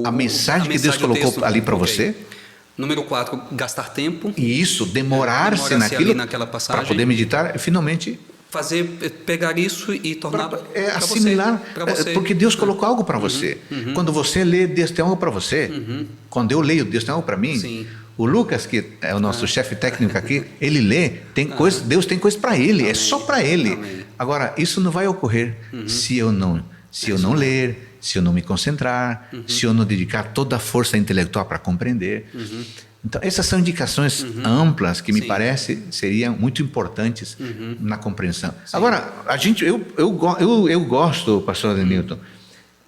a mensagem que Deus colocou ali para você. Número 4, gastar tempo. E isso, demorar-se naquilo para poder meditar e finalmente pegar isso e tornar assimilar, para você. Porque Deus colocou algo para você. Quando você lê, Deus tem algo para você. Quando eu leio, Deus tem algo para mim. Sim. O Lucas, que é o nosso chefe técnico aqui, ele lê, Deus tem coisa para ele, é só para ele. Amém. Agora, isso não vai ocorrer se eu não ler, se eu não me concentrar, se eu não dedicar toda a força intelectual para compreender. Então, essas são indicações amplas que me parece seriam muito importantes na compreensão. Sim. Agora, eu gosto, pastor Adenilton,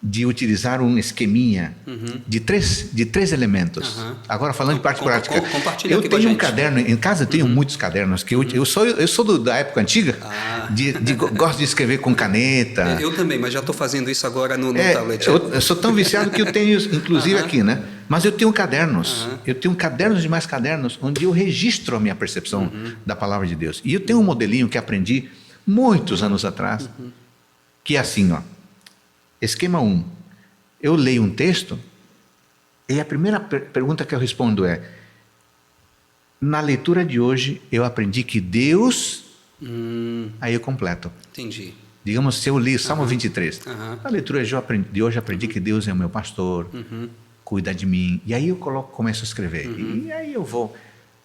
de utilizar um esqueminha de três elementos. Agora, falando de parte prática, eu tenho um caderno, em casa eu tenho muitos cadernos, que eu sou da época antiga, gosto de escrever com caneta. Eu também, mas já estou fazendo isso agora no tablet. Eu sou tão viciado que eu tenho, inclusive aqui, né? Mas eu tenho cadernos, eu tenho cadernos e mais cadernos, onde eu registro a minha percepção da palavra de Deus. E eu tenho um modelinho que aprendi muitos anos atrás, que é assim, ó. Esquema 1. Eu leio um texto e a primeira pergunta que eu respondo é: na leitura de hoje eu aprendi que Deus... Aí eu completo. Entendi. Digamos, se eu li Salmo 23. Na leitura de hoje eu aprendi que Deus é o meu pastor, cuida de mim. E aí eu começo a escrever. E aí eu vou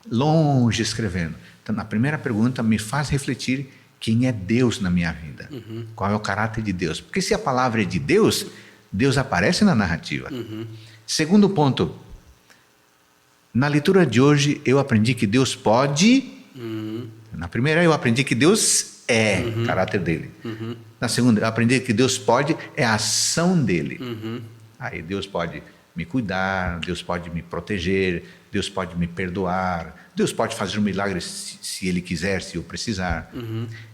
longe escrevendo. Então, a primeira pergunta me faz refletir quem é Deus na minha vida. Qual é o caráter de Deus. Porque se a palavra é de Deus, Deus aparece na narrativa. Segundo ponto, na leitura de hoje eu aprendi que Deus pode. Na primeira eu aprendi que Deus é, o caráter dele. Na segunda eu aprendi que Deus pode, é a ação dele. Aí Deus pode me cuidar, Deus pode me proteger, Deus pode me perdoar, Deus pode fazer um milagre se Ele quiser, se eu precisar.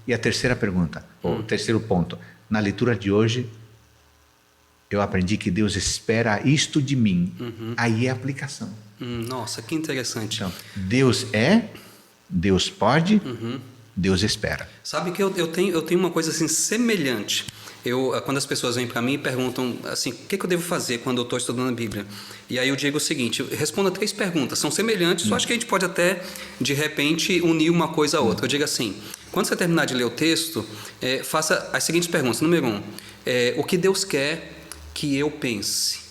E a terceira pergunta, ou terceiro ponto, na leitura de hoje, eu aprendi que Deus espera isto de mim. Aí é a aplicação. Nossa, que interessante. Então, Deus é, Deus pode, Deus espera. Sabe que eu tenho uma coisa assim semelhante. Quando as pessoas vêm para mim e perguntam assim, o que eu devo fazer quando eu estou estudando a Bíblia? E aí eu digo o seguinte, responda 3 perguntas, são semelhantes, só acho que a gente pode até, de repente, unir uma coisa a outra. Eu digo assim, quando você terminar de ler o texto, faça as seguintes perguntas. Número 1, o que Deus quer que eu pense?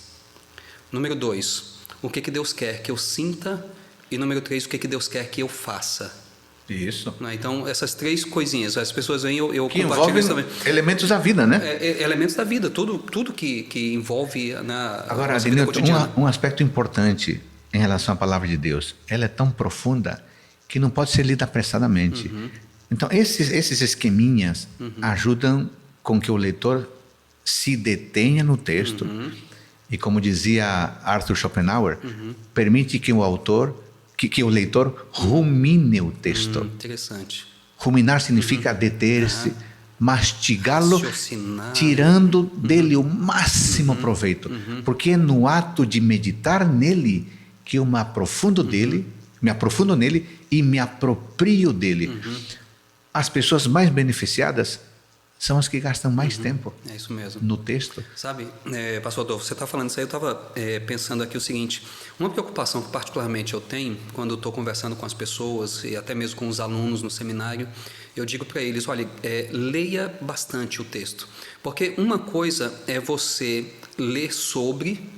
Número 2, o que Deus quer que eu sinta? E número 3, o que Deus quer que eu faça? Isso. Então, essas 3 coisinhas, as pessoas vêm, eu que compartilho isso também. Elementos da vida, né? Elementos da vida, tudo que envolve Agora, nossa vida cotidiana. Um aspecto importante em relação à palavra de Deus, ela é tão profunda que não pode ser lida apressadamente. Então, esses esqueminhas ajudam com que o leitor se detenha no texto e, como dizia Arthur Schopenhauer, permite que o autor... Que o leitor rumine o texto. Interessante. Ruminar significa deter-se, mastigá-lo, tirando dele o máximo proveito. Porque é no ato de meditar nele que eu me aprofundo nele e me aproprio dele. As pessoas mais beneficiadas são as que gastam mais tempo isso mesmo. No texto. Sabe, pastor Adolfo, você está falando isso aí, eu estava pensando aqui o seguinte, uma preocupação que particularmente eu tenho quando estou conversando com as pessoas e até mesmo com os alunos no seminário, eu digo para eles, olha, leia bastante o texto, porque uma coisa é você ler sobre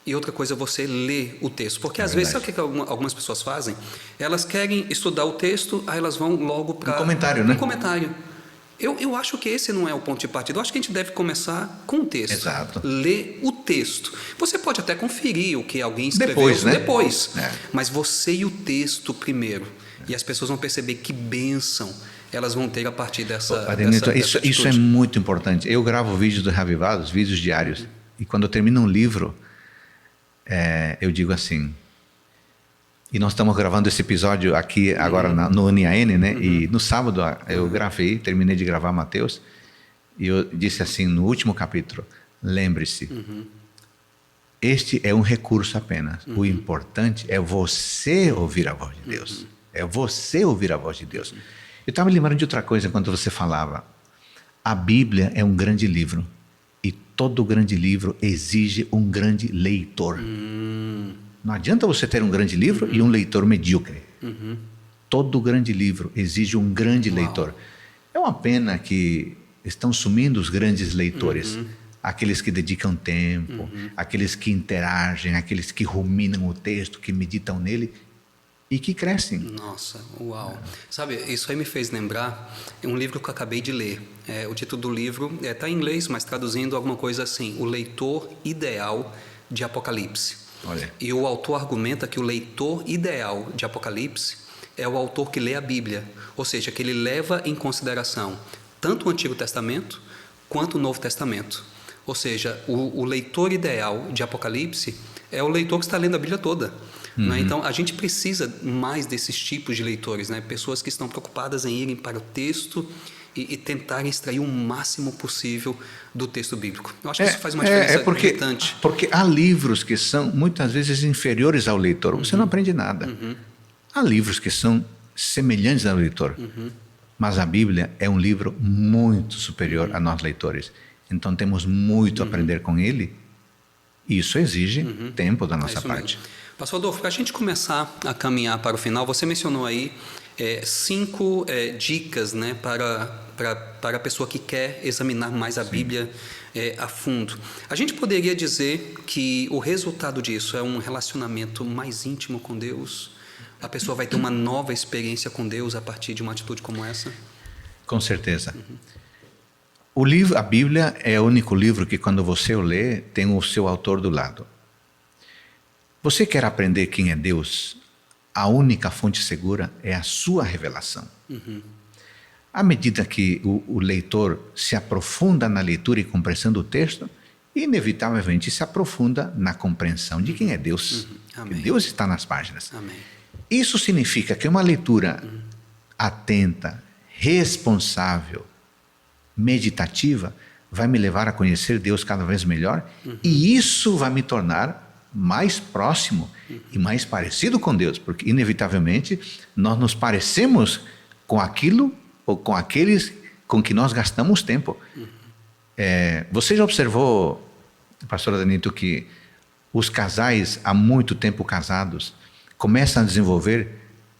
e outra coisa é você ler o texto, porque às vezes, sabe o que algumas pessoas fazem? Elas querem estudar o texto, aí elas vão logo para... Um comentário, né? Um comentário. Eu acho que esse não é o ponto de partida. Eu acho que a gente deve começar com o texto. Exato. Ler o texto. Você pode até conferir o que alguém escreveu depois, né? Depois. Mas você e o texto primeiro. E as pessoas vão perceber que bênção elas vão ter a partir dessa isso é muito importante. Eu gravo vídeos do Reavivados, vídeos diários. E quando eu termino um livro, eu digo assim... E nós estamos gravando esse episódio aqui agora no UniAN, né? E no sábado eu terminei de gravar Mateus, e eu disse assim, no último capítulo, lembre-se, este é um recurso apenas. O importante é você ouvir a voz de Deus. É você ouvir a voz de Deus. Eu estava me lembrando de outra coisa quando você falava. A Bíblia é um grande livro. E todo grande livro exige um grande leitor. Não adianta você ter um grande livro e um leitor medíocre. Todo grande livro exige um grande leitor. É uma pena que estão sumindo os grandes leitores. Aqueles que dedicam tempo, aqueles que interagem, aqueles que ruminam o texto, que meditam nele e que crescem. Nossa, uau. Sabe, isso aí me fez lembrar um livro que eu acabei de ler. O título do livro está em inglês, mas traduzindo alguma coisa assim, O Leitor Ideal de Apocalipse. Olha. E o autor argumenta que o leitor ideal de Apocalipse é o autor que lê a Bíblia, ou seja, que ele leva em consideração tanto o Antigo Testamento quanto o Novo Testamento. Ou seja, o leitor ideal de Apocalipse é o leitor que está lendo a Bíblia toda. Né? Então, a gente precisa mais desses tipos de leitores, né? Pessoas que estão preocupadas em irem para o texto e tentarem extrair o máximo possível do texto bíblico. Eu acho que isso faz uma diferença gritante. Porque há livros que são muitas vezes inferiores ao leitor. Você não aprende nada. Há livros que são semelhantes ao leitor. Mas a Bíblia é um livro muito superior a nós leitores. Então temos muito a aprender com ele. E isso exige tempo da nossa parte. Pastor Adolfo, para a gente começar a caminhar para o final, você mencionou aí 5 dicas, né, para a pessoa que quer examinar mais a Bíblia a fundo. A gente poderia dizer que o resultado disso é um relacionamento mais íntimo com Deus? A pessoa vai ter uma nova experiência com Deus a partir de uma atitude como essa? Com certeza. A Bíblia é o único livro que, quando você o lê, tem o seu autor do lado. Você quer aprender quem é Deus? A única fonte segura é a sua revelação. À medida que o leitor se aprofunda na leitura e compreensão do texto, inevitavelmente se aprofunda na compreensão de quem é Deus. Que Deus está nas páginas. Amém. Isso significa que uma leitura atenta, responsável, meditativa, vai me levar a conhecer Deus cada vez melhor, e isso vai me tornar mais próximo e mais parecido com Deus, porque inevitavelmente nós nos parecemos com aquilo ou com aqueles com que nós gastamos tempo. Você já observou, pastor Danito, que os casais há muito tempo casados começam a desenvolver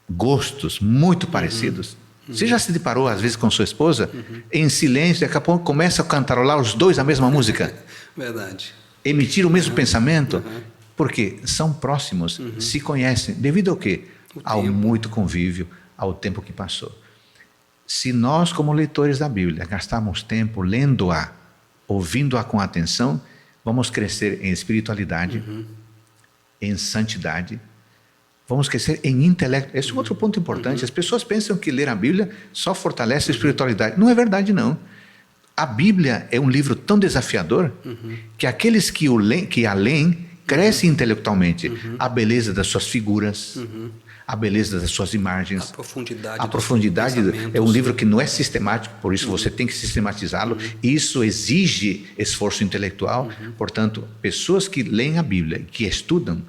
gostos muito parecidos? Você já se deparou às vezes com sua esposa em silêncio, daqui a pouco começa a cantarolar os dois a mesma música? Verdade. Emitir o mesmo pensamento? Porque são próximos, se conhecem. Devido ao quê? Ao muito convívio, ao tempo que passou. Se nós, como leitores da Bíblia, gastarmos tempo lendo-a, ouvindo-a com atenção, vamos crescer em espiritualidade, em santidade, vamos crescer em intelecto. Esse é outro ponto importante. As pessoas pensam que ler a Bíblia só fortalece a espiritualidade. Não é verdade, não. A Bíblia é um livro tão desafiador que aqueles que a leem crescem intelectualmente. A beleza das suas figuras, a beleza das suas imagens, a profundidade é um livro que não é sistemático, por isso você tem que sistematizá-lo. Isso exige esforço intelectual. Portanto, pessoas que leem a Bíblia, que estudam,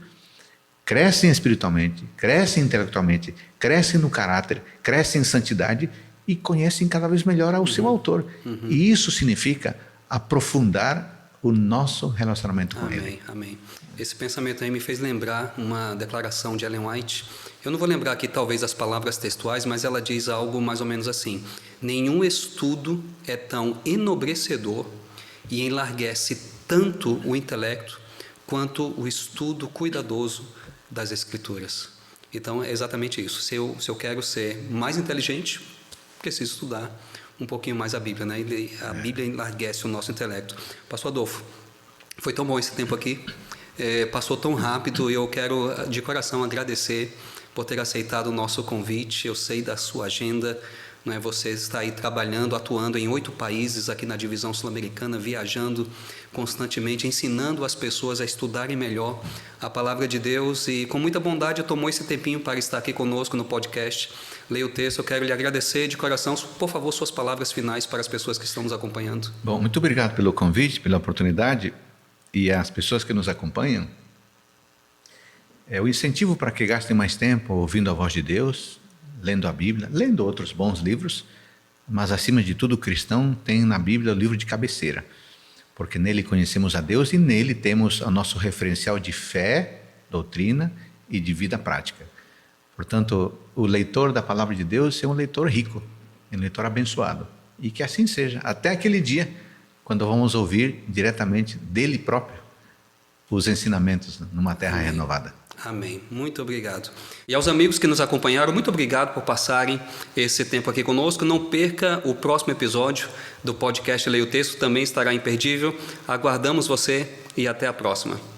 crescem espiritualmente, crescem intelectualmente, crescem no caráter, crescem em santidade e conhecem cada vez melhor ao seu autor. E isso significa aprofundar o nosso relacionamento com ele. Amém. Esse pensamento aí me fez lembrar uma declaração de Ellen White. Eu não vou lembrar aqui talvez as palavras textuais, mas ela diz algo mais ou menos assim: nenhum estudo é tão enobrecedor e enlarguece tanto o intelecto quanto o estudo cuidadoso das Escrituras. Então é exatamente isso. Se eu quero ser mais inteligente, preciso estudar um pouquinho mais a Bíblia, né? A Bíblia enlarguece o nosso intelecto. Pastor Adolfo, foi tão bom esse tempo aqui, passou tão rápido, e eu quero de coração agradecer por ter aceitado o nosso convite. Eu sei da sua agenda, né? Você está aí trabalhando, atuando em 8 países aqui na divisão sul-americana, viajando constantemente, ensinando as pessoas a estudarem melhor a palavra de Deus, e com muita bondade tomou esse tempinho para estar aqui conosco no podcast. Leia o texto. Eu quero lhe agradecer de coração. Por favor, suas palavras finais para as pessoas que estão nos acompanhando. Bom, muito obrigado pelo convite, pela oportunidade, e as pessoas que nos acompanham. O incentivo para que gastem mais tempo ouvindo a voz de Deus, lendo a Bíblia, lendo outros bons livros, mas acima de tudo o cristão tem na Bíblia o livro de cabeceira, porque nele conhecemos a Deus e nele temos o nosso referencial de fé, doutrina e de vida prática. Portanto, o leitor da palavra de Deus é um leitor rico, um leitor abençoado. E que assim seja, até aquele dia, quando vamos ouvir diretamente dele próprio os ensinamentos numa terra renovada. Amém. Muito obrigado. E aos amigos que nos acompanharam, muito obrigado por passarem esse tempo aqui conosco. Não perca o próximo episódio do podcast Leia o Texto, também estará imperdível. Aguardamos você e até a próxima.